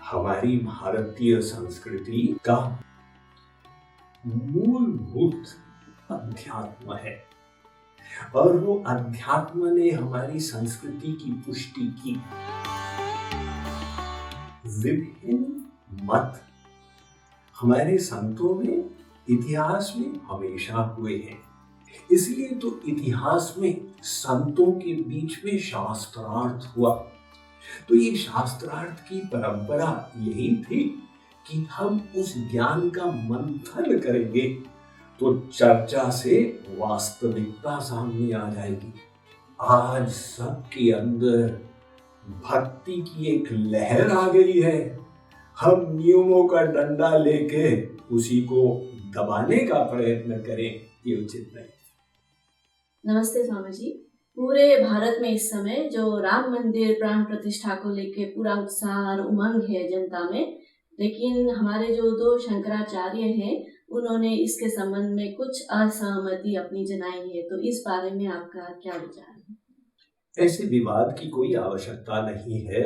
हमारी भारतीय संस्कृति का मूलभूत अध्यात्म है और वो अध्यात्म ने हमारी संस्कृति की पुष्टि की। विभिन्न मत हमारे संतों में इतिहास में हमेशा हुए हैं, इसलिए तो इतिहास में संतों के बीच में शास्त्रार्थ हुआ। तो ये शास्त्रार्थ की परंपरा यही थी कि हम उस ज्ञान का मंथन करेंगे तो चर्चा से वास्तविकता सामने आ जाएगी। आज सबके अंदर भक्ति की एक लहर आ गई है। हम नियमों का डंडा लेके उसी को दबाने का प्रयत्न करें, ये उचित नहीं। नमस्ते स्वामी जी। पूरे भारत में इस समय जो राम मंदिर प्राण प्रतिष्ठा को लेके पूरा उत्साह और उमंग है जनता में, लेकिन हमारे जो दो शंकराचार्य हैं उन्होंने इसके संबंध में कुछ असहमति अपनी जनाई है, तो इस बारे में आपका क्या विचार है? ऐसे विवाद की कोई आवश्यकता नहीं है,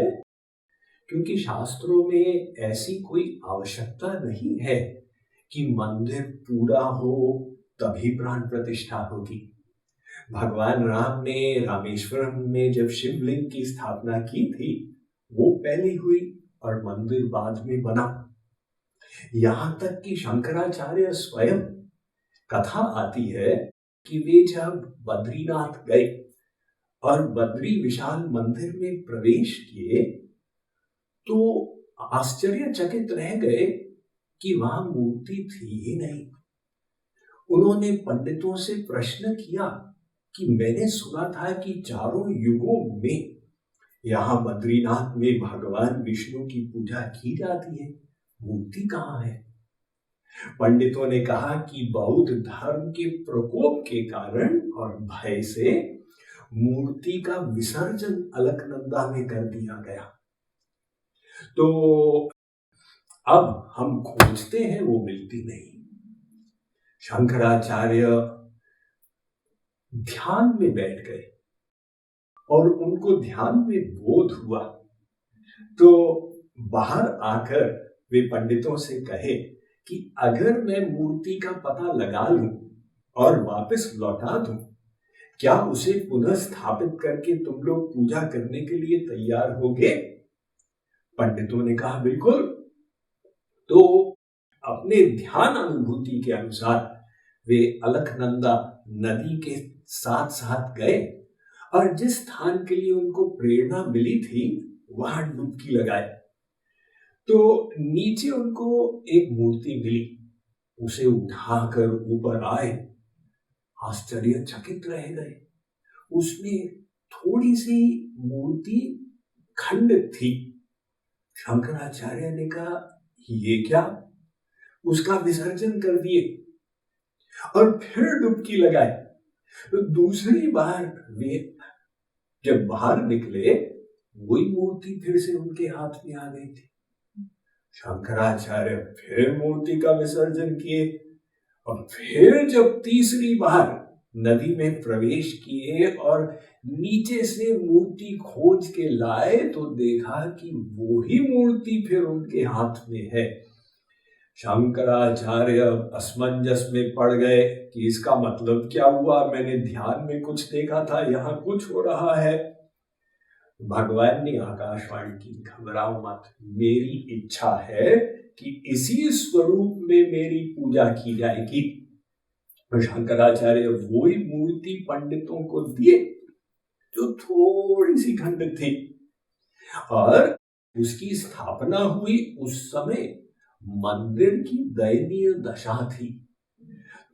क्योंकि शास्त्रों में ऐसी कोई आवश्यकता नहीं है कि मंदिर पूरा हो तभी प्राण प्रतिष्ठा होगी। भगवान राम ने रामेश्वरम में जब शिवलिंग की स्थापना की थी, वो पहले हुई और मंदिर बाद में बना। यहाँ तक कि शंकराचार्य स्वयं, कथा आती है कि वे जब बद्रीनाथ गए और बद्री विशाल मंदिर में प्रवेश किए तो आश्चर्यचकित रह गए कि वहां मूर्ति थी ही नहीं। उन्होंने पंडितों से प्रश्न किया कि मैंने सुना था कि चारों युगों में यहाँ बद्रीनाथ में भगवान विष्णु की पूजा की जाती है, मूर्ति कहाँ है? पंडितों ने कहा कि बौद्ध धर्म के प्रकोप के कारण और भय से मूर्ति का विसर्जन अलकनंदा में कर दिया गया। तो अब हम खोजते हैं, वो मिलती नहीं। शंकराचार्य ध्यान में बैठ गए और उनको ध्यान में बोध हुआ, तो बाहर आकर वे पंडितों से कहे कि अगर मैं मूर्ति का पता लगा लूं और वापस लौटा दूं, क्या उसे पुनः स्थापित करके तुम लोग पूजा करने के लिए तैयार होगे? पंडितों ने कहा बिल्कुल। तो अपने ध्यान अनुभूति के अनुसार वे अलकनंदा नदी के साथ साथ गए और जिस स्थान के लिए उनको प्रेरणा मिली थी वहां डुबकी लगाए। तो नीचे उनको एक मूर्ति मिली, उसे उठाकर ऊपर आए, आश्चर्यचकित रह गए। उसमें थोड़ी सी मूर्ति खंडित थी। शंकराचार्य ने कहा ये क्या? उसका विसर्जन कर दिए और फिर डुबकी लगाए। तो दूसरी बार वे जब बाहर निकले, वही मूर्ति फिर से उनके हाथ में आ गई थी। शंकराचार्य फिर मूर्ति का विसर्जन किए और फिर जब तीसरी बार नदी में प्रवेश किए और नीचे से मूर्ति खोज के लाए तो देखा कि वो ही मूर्ति फिर उनके हाथ में है। शंकराचार्य असमंजस में पड़ गए कि इसका मतलब क्या हुआ? मैंने ध्यान में कुछ देखा था, यहाँ कुछ हो रहा है। भगवान ने आकाशवाणी की, घबराओ मत, मेरी इच्छा है कि इसी स्वरूप में मेरी पूजा की जाएगी। शंकराचार्य वही मूर्ति पंडितों को दिए जो थोड़ी सी खंडित थी और उसकी स्थापना हुई। उस समय मंदिर की दयनीय दशा थी।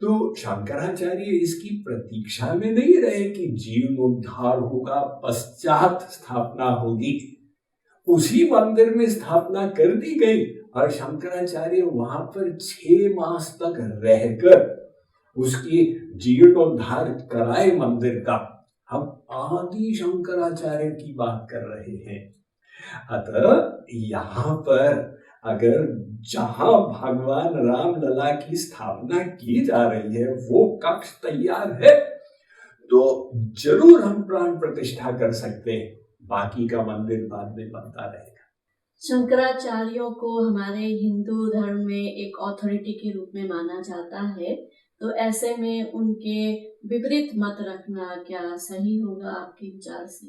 तो शंकराचार्य इसकी प्रतीक्षा में नहीं रहे कि जीर्णोद्धार होगा, पश्चात स्थापना होगी। उसी मंदिर में स्थापना कर दी गई और शंकराचार्य वहां पर 6 मास तक रहकर उसकी जीर्णोद्धार कराए मंदिर का। हम आदि शंकराचार्य की बात कर रहे हैं। अतः यहाँ पर अगर जहां भगवान राम लला की स्थापना की जा रही है वो कक्ष तैयार है तो जरूर हम प्राण प्रतिष्ठा कर सकते हैं, बाकी का मंदिर बाद में बनता रहेगा। शंकराचार्यों को हमारे हिंदू धर्म में एक ऑथोरिटी के रूप में माना जाता है, तो ऐसे में उनके विपरीत मत रखना क्या सही होगा आपके विचार से?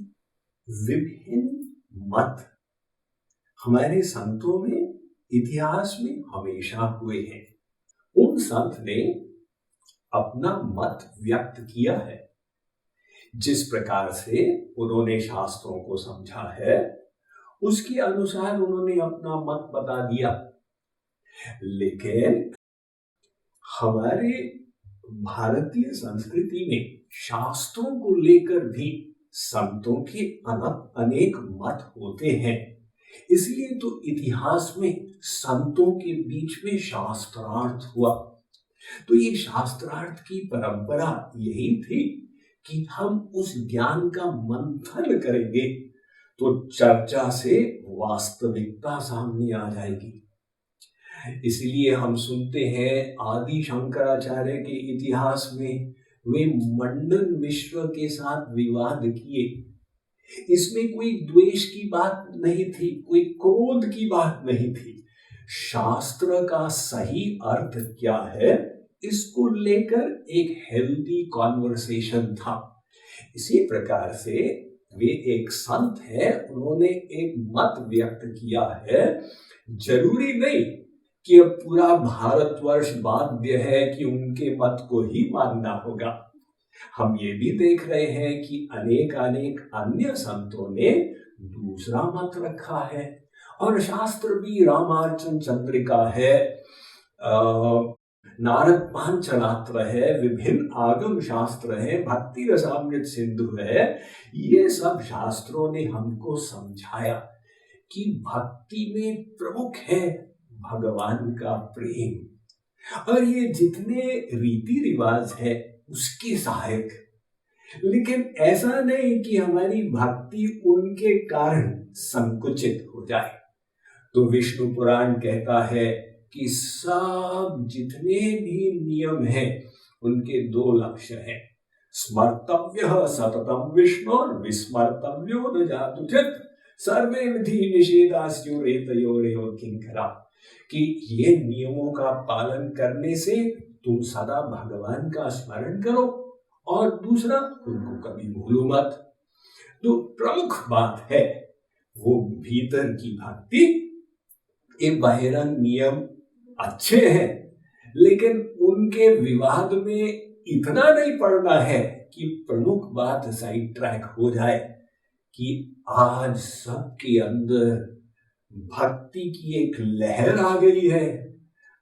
विभिन्न मत हमारे संतों में इतिहास में हमेशा हुए हैं। उन संत ने अपना मत व्यक्त किया है, जिस प्रकार से उन्होंने शास्त्रों को समझा है उसके अनुसार उन्होंने अपना मत बता दिया। लेकिन हमारे भारतीय संस्कृति में शास्त्रों को लेकर भी संतों के अनेक मत होते हैं। इसलिए तो इतिहास में संतों के बीच में शास्त्रार्थ हुआ। तो ये शास्त्रार्थ की परंपरा यही थी कि हम उस ज्ञान का मंथन करेंगे तो चर्चा से वास्तविकता सामने आ जाएगी। इसलिए हम सुनते हैं आदि शंकराचार्य के इतिहास में वे मंडन मिश्र के साथ विवाद किए। इसमें कोई द्वेष की बात नहीं थी, कोई क्रोध की बात नहीं थी। शास्त्र का सही अर्थ क्या है इसको लेकर एक हेल्दी कॉन्वर्सेशन था। इसी प्रकार से वे एक संत है, उन्होंने एक मत व्यक्त किया है। जरूरी नहीं कि अब पूरा भारतवर्ष बाध्य है कि उनके मत को ही मानना होगा। हम ये भी देख रहे हैं कि अनेक अन्य संतों ने दूसरा मत रखा है। और शास्त्र भी रामार्चन चंद्रिका है, नारद पांचरात्र है, विभिन्न आगम शास्त्र है, भक्ति रसामृत सिंधु है। ये सब शास्त्रों ने हमको समझाया कि भक्ति में प्रमुख है भगवान का प्रेम, और ये जितने रीति रिवाज है उसके सहायक। लेकिन ऐसा नहीं कि हमारी भक्ति उनके कारण संकुचित हो जाए। तो विष्णु पुराण कहता है कि सब जितने भी नियम हैं उनके दो लक्ष्य हैं, स्मर्तव्य सततम विष्णु और विस्मर्तव्यो न जातुचित सर्वे विधि निषेधास्योरेतयोरेव किंकरा। कि ये नियमों का पालन करने से तुम सदा भगवान का स्मरण करो, और दूसरा उनको कभी भूलो मत। तो प्रमुख बात है वो भीतर की भक्ति। ये बहिरंग नियम अच्छे हैं, लेकिन उनके विवाद में इतना नहीं पड़ना है कि प्रमुख बात साइड ट्रैक हो जाए कि आज सबके अंदर भक्ति की एक लहर आ गई है,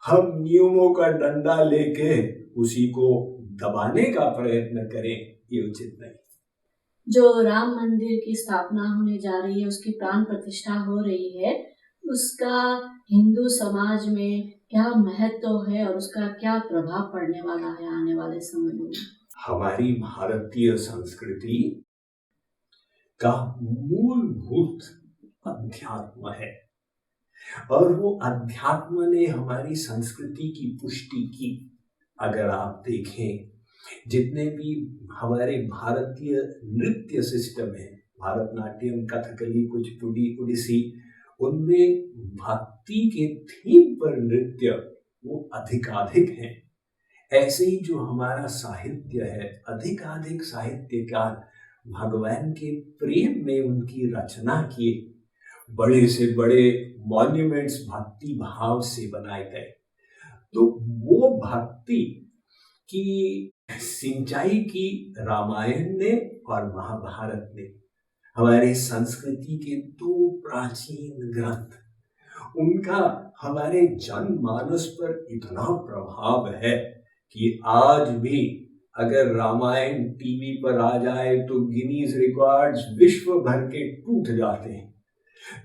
हम नियमों का डंडा लेके उसी को दबाने का प्रयत्न करें, ये उचित नहीं। जो राम मंदिर की स्थापना होने जा रही है, उसकी प्राण प्रतिष्ठा हो रही है, उसका हिंदू समाज में क्या महत्व है और उसका क्या प्रभाव पड़ने वाला है आने वाले समय में? हमारी भारतीय संस्कृति का मूलभूत अध्यात्म है, और वो अध्यात्म ने हमारी संस्कृति की पुष्टि की। अगर आप देखें जितने भी हमारे भारतीय नृत्य सिस्टम है, भारतनाट्यम, कथकली, कुचिपुड़ी, ओडिसी, उनमें भक्ति के थीम पर नृत्य वो अधिकाधिक हैं। ऐसे ही जो हमारा साहित्य है, अधिकाधिक साहित्यकार भगवान के प्रेम में उनकी रचना किए, बड़े से बड़े मॉन्यूमेंट्स भक्ति भाव से बनाए गए। तो वो भक्ति की सिंचाई की रामायण ने और महाभारत ने। हमारे संस्कृति के दो प्राचीन ग्रंथ, उनका हमारे जनमानस पर इतना प्रभाव है कि आज भी अगर रामायण टीवी पर आ जाए तो गिनीज रिकॉर्ड्स विश्व भर के टूट जाते हैं।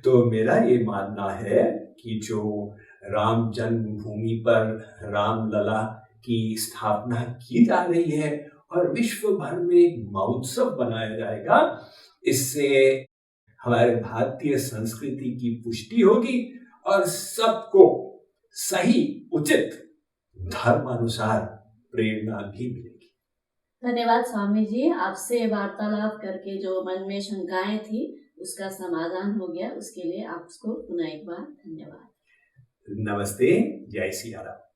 तो मेरा ये मानना है कि जो राम जन्मभूमि पर रामलला की स्थापना की जा रही है और विश्व भर में एक महोत्सव बनाया जाएगा, इससे हमारे भारतीय संस्कृति की पुष्टि होगी और सबको सही उचित धर्मानुसार प्रेरणा भी मिलेगी। धन्यवाद स्वामी जी, आपसे वार्तालाप करके जो मन में शंकाएं थी उसका समाधान हो गया। उसके लिए आपको पुनः एक बार धन्यवाद। नमस्ते, जय Siya Ram.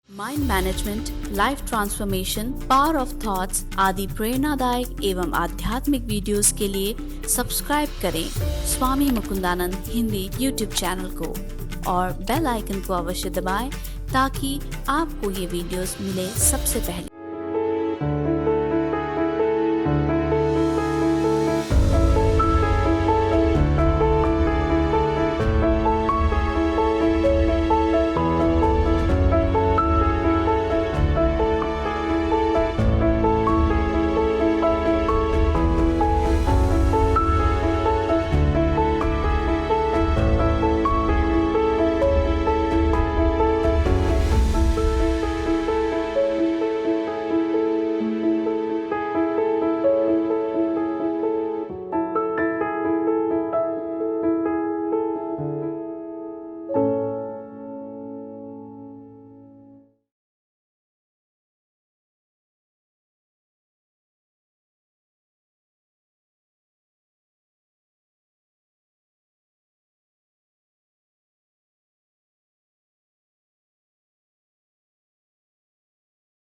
Mind management, life transformation, power of thoughts आदि प्रेरणादायक एवं आध्यात्मिक वीडियोस के लिए सब्सक्राइब करें स्वामी मुकुंदानंद हिंदी यूट्यूब चैनल को और बेल आइकन को अवश्य दबाएं ताकि आपको ये वीडियोस मिले सबसे पहले।